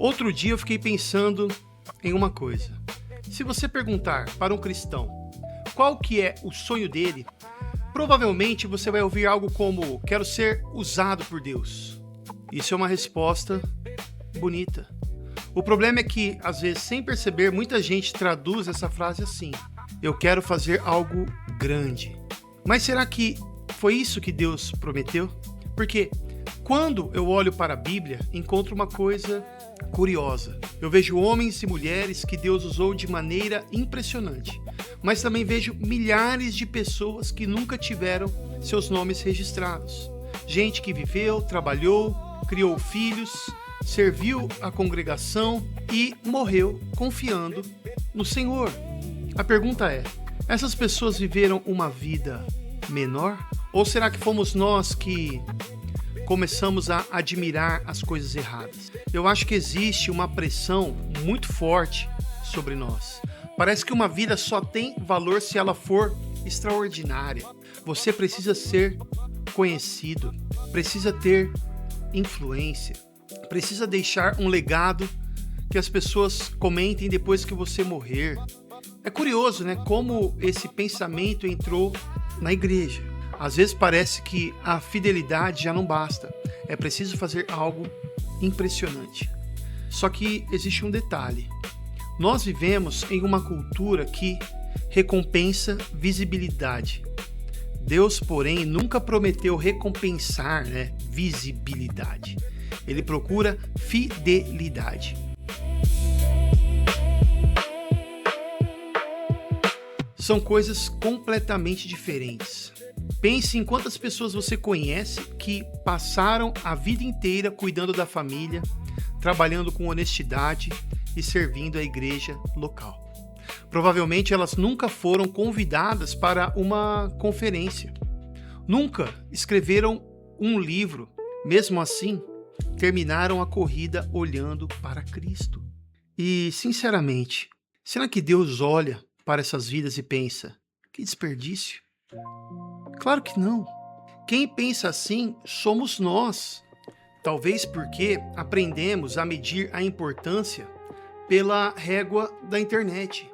Outro dia eu fiquei pensando em uma coisa. Se você perguntar para um cristão qual que é o sonho dele, provavelmente você vai ouvir algo como: quero ser usado por Deus. Isso é uma resposta bonita. O problema é que, às vezes, sem perceber, muita gente traduz essa frase assim: eu quero fazer algo grande. Mas será que foi isso que Deus prometeu? Porque quando eu olho para a Bíblia, encontro uma coisa curiosa. Eu vejo homens e mulheres que Deus usou de maneira impressionante, mas também vejo milhares de pessoas que nunca tiveram seus nomes registrados. Gente que viveu, trabalhou, criou filhos, serviu a congregação e morreu confiando no Senhor. A pergunta é: essas pessoas viveram uma vida menor? Ou será que fomos nós que começamos a admirar as coisas erradas? Eu acho que existe uma pressão muito forte sobre nós. Parece que uma vida só tem valor se ela for extraordinária. Você precisa ser conhecido, precisa ter influência, precisa deixar um legado que as pessoas comentem depois que você morrer. É curioso, né? Como esse pensamento entrou na igreja. Às vezes parece que a fidelidade já não basta. É preciso fazer algo impressionante. Só que existe um detalhe. Nós vivemos em uma cultura que recompensa visibilidade. Deus, porém, nunca prometeu recompensar, visibilidade. Ele procura fidelidade. São coisas completamente diferentes. Pense em quantas pessoas você conhece que passaram a vida inteira cuidando da família, trabalhando com honestidade e servindo a igreja local. Provavelmente elas nunca foram convidadas para uma conferência. Nunca escreveram um livro. Mesmo assim, terminaram a corrida olhando para Cristo. E, sinceramente, será que Deus olha para essas vidas e pensa: que desperdício? Claro que não. Quem pensa assim somos nós. Talvez porque aprendemos a medir a importância pela régua da internet.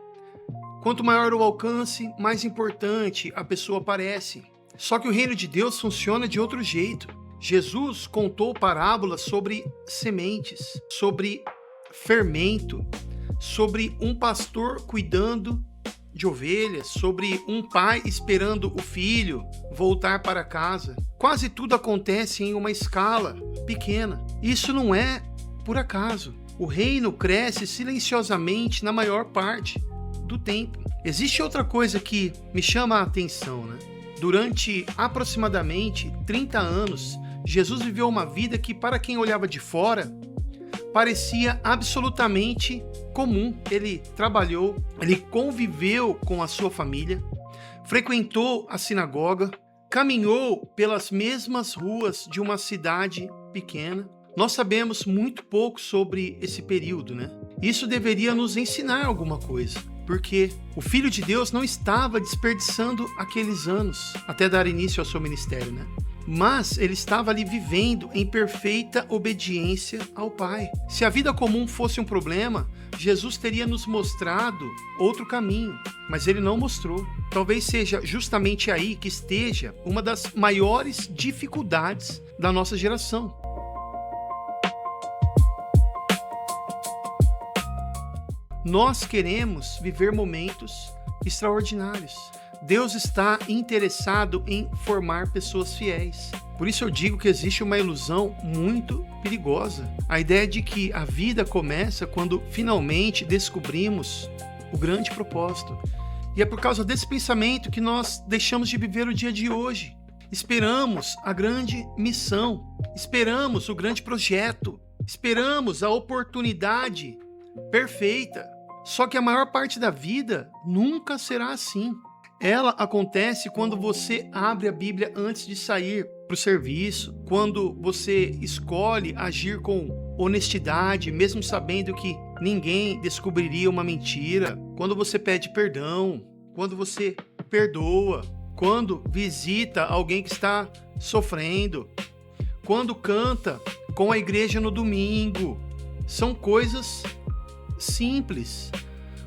Quanto maior o alcance, mais importante a pessoa parece. Só que o reino de Deus funciona de outro jeito. Jesus contou parábolas sobre sementes, sobre fermento, sobre um pastor cuidando de ovelhas, sobre um pai esperando o filho voltar para casa. Quase tudo acontece em uma escala pequena. Isso não é por acaso. O reino cresce silenciosamente na maior parte do tempo. Existe outra coisa que me chama a atenção, Durante aproximadamente 30 anos, Jesus viveu uma vida que, para quem olhava de fora, parecia absolutamente comum. Ele trabalhou, ele conviveu com a sua família, frequentou a sinagoga, caminhou pelas mesmas ruas de uma cidade pequena. Nós sabemos muito pouco sobre esse período, Isso deveria nos ensinar alguma coisa, porque o Filho de Deus não estava desperdiçando aqueles anos até dar início ao seu ministério, Mas ele estava ali vivendo em perfeita obediência ao Pai. Se a vida comum fosse um problema, Jesus teria nos mostrado outro caminho, mas ele não mostrou. Talvez seja justamente aí que esteja uma das maiores dificuldades da nossa geração. Nós queremos viver momentos extraordinários. Deus está interessado em formar pessoas fiéis. Por isso eu digo que existe uma ilusão muito perigosa. A ideia de que a vida começa quando finalmente descobrimos o grande propósito. E é por causa desse pensamento que nós deixamos de viver o dia de hoje. Esperamos a grande missão, esperamos o grande projeto, esperamos a oportunidade perfeita. Só que a maior parte da vida nunca será assim. Ela acontece quando você abre a Bíblia antes de sair para o serviço, quando você escolhe agir com honestidade, mesmo sabendo que ninguém descobriria uma mentira, quando você pede perdão, quando você perdoa, quando visita alguém que está sofrendo, quando canta com a igreja no domingo, São coisas simples,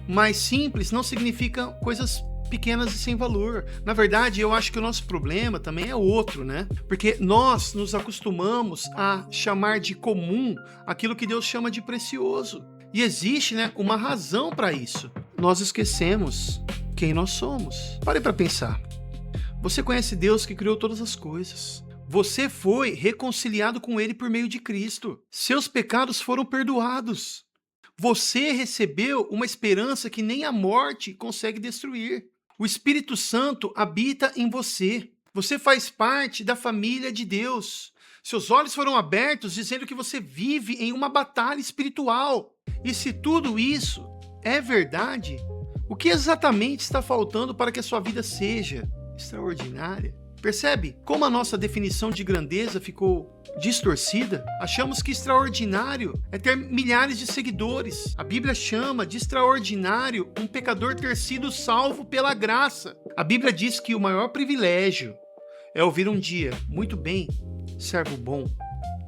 mas simples não significa coisas pequenas e sem valor. Na verdade, eu acho que o nosso problema também é outro, né? Porque nós nos acostumamos a chamar de comum aquilo que Deus chama de precioso. E existe, né, uma razão para isso. Nós esquecemos quem nós somos. Pare para pensar. Você conhece Deus que criou todas as coisas. Você foi reconciliado com Ele por meio de Cristo. Seus pecados foram perdoados. Você recebeu uma esperança que nem a morte consegue destruir. O Espírito Santo habita em você. Você faz parte da família de Deus. Seus olhos foram abertos dizendo que você vive em uma batalha espiritual. E se tudo isso é verdade, o que exatamente está faltando para que a sua vida seja extraordinária? Percebe como a nossa definição de grandeza ficou distorcida? Achamos que extraordinário é ter milhares de seguidores. A Bíblia chama de extraordinário um pecador ter sido salvo pela graça. A Bíblia diz que o maior privilégio é ouvir um dia, muito bem, servo bom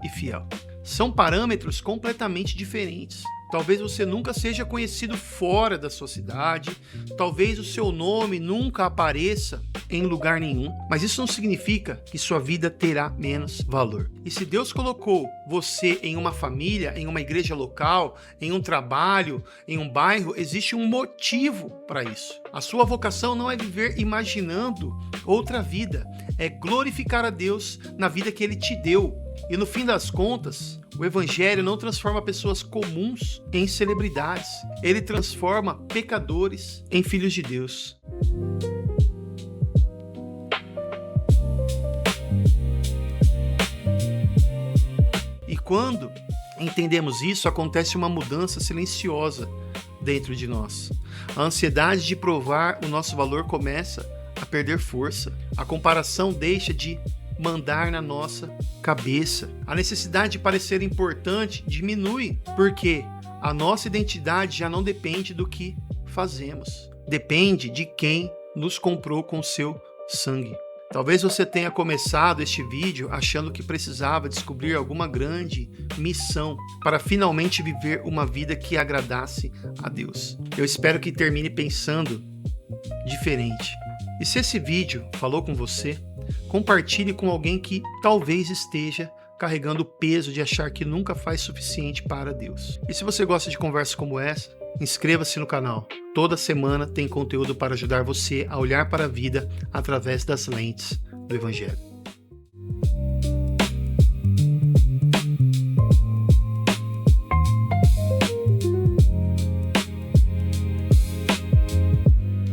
e fiel. São parâmetros completamente diferentes. Talvez você nunca seja conhecido fora da sua cidade, talvez o seu nome nunca apareça em lugar nenhum, mas isso não significa que sua vida terá menos valor. E se Deus colocou você em uma família, em uma igreja local, em um trabalho, em um bairro, existe um motivo para isso. A sua vocação não é viver imaginando outra vida, é glorificar a Deus na vida que Ele te deu. E no fim das contas, o Evangelho não transforma pessoas comuns em celebridades. Ele transforma pecadores em filhos de Deus. E quando entendemos isso, acontece uma mudança silenciosa dentro de nós. A ansiedade de provar o nosso valor começa a perder força. A comparação deixa de mandar na nossa cabeça. A necessidade de parecer importante diminui, porque a nossa identidade já não depende do que fazemos. Depende de quem nos comprou com seu sangue. Talvez você tenha começado este vídeo achando que precisava descobrir alguma grande missão para finalmente viver uma vida que agradasse a Deus. Eu espero que termine pensando diferente. E se esse vídeo falou com você, compartilhe com alguém que talvez esteja carregando o peso de achar que nunca faz suficiente para Deus. E se você gosta de conversas como essa, inscreva-se no canal. Toda semana tem conteúdo para ajudar você a olhar para a vida através das lentes do Evangelho.